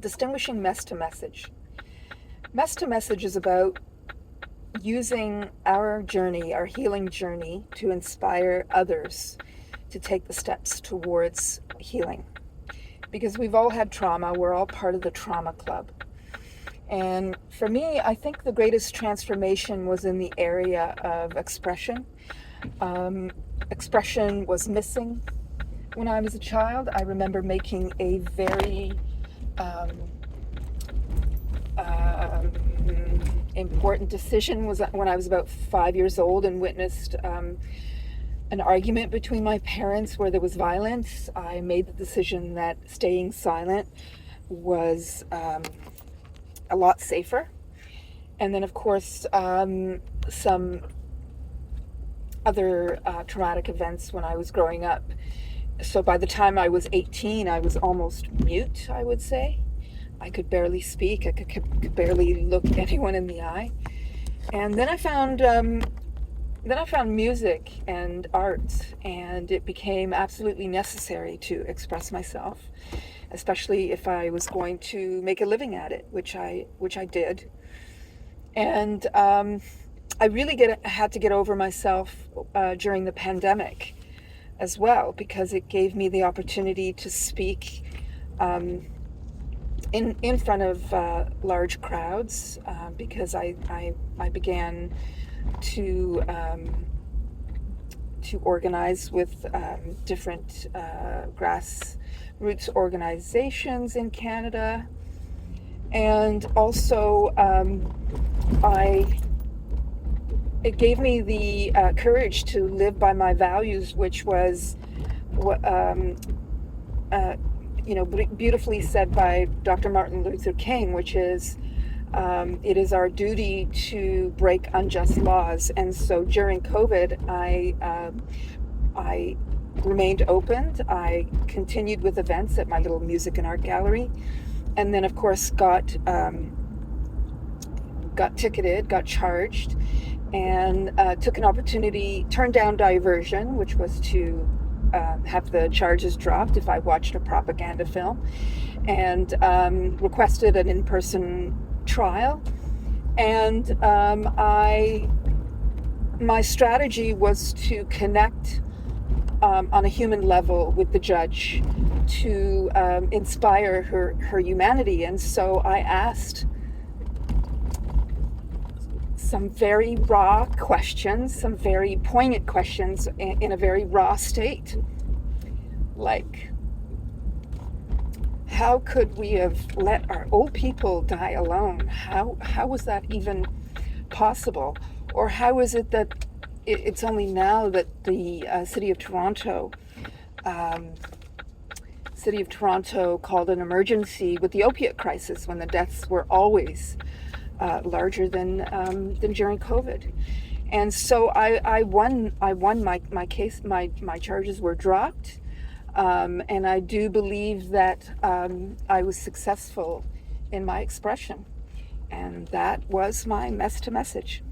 distinguishing mess to message. Mess to message is about using our journey, our healing journey, to inspire others to take the steps towards healing. Because we've all had trauma, we're all part of the trauma club. And for me, I think the greatest transformation was in the area of expression. Expression was missing when I was a child. I remember making a very important decision was when I was about 5 years old and witnessed an argument between my parents where there was violence. I made the decision that staying silent was a lot safer. And then, of course, some other traumatic events when I was growing up. So by the time I was 18, I was almost mute, I would say. I could barely speak. I could barely look anyone in the eye. And then I found music and art, and it became absolutely necessary to express myself, especially if I was going to make a living at it, which I did. And I really had to get over myself during the pandemic as well, because it gave me the opportunity to speak in front of large crowds, because I began to organize with different grassroots organizations in Canada, and also it gave me the courage to live by my values, which was beautifully said by Dr. Martin Luther King, which is it is our duty to break unjust laws. And so during COVID, I remained open. I continued with events at my little music and art gallery, and then of course got ticketed, got charged, and took an opportunity, turned down diversion, which was to have the charges dropped if I watched a propaganda film, and requested an in-person trial. And my strategy was to connect on a human level with the judge, to inspire her humanity. And so I asked some very raw questions, some very poignant questions in a very raw state. Like, how could we have let our old people die alone? How was that even possible? Or how is it that it's only now that the City of Toronto called an emergency with the opiate crisis, when the deaths were always larger than during COVID? And so I won my case. My charges were dropped, and I do believe that I was successful in my expression, and that was my mess to message.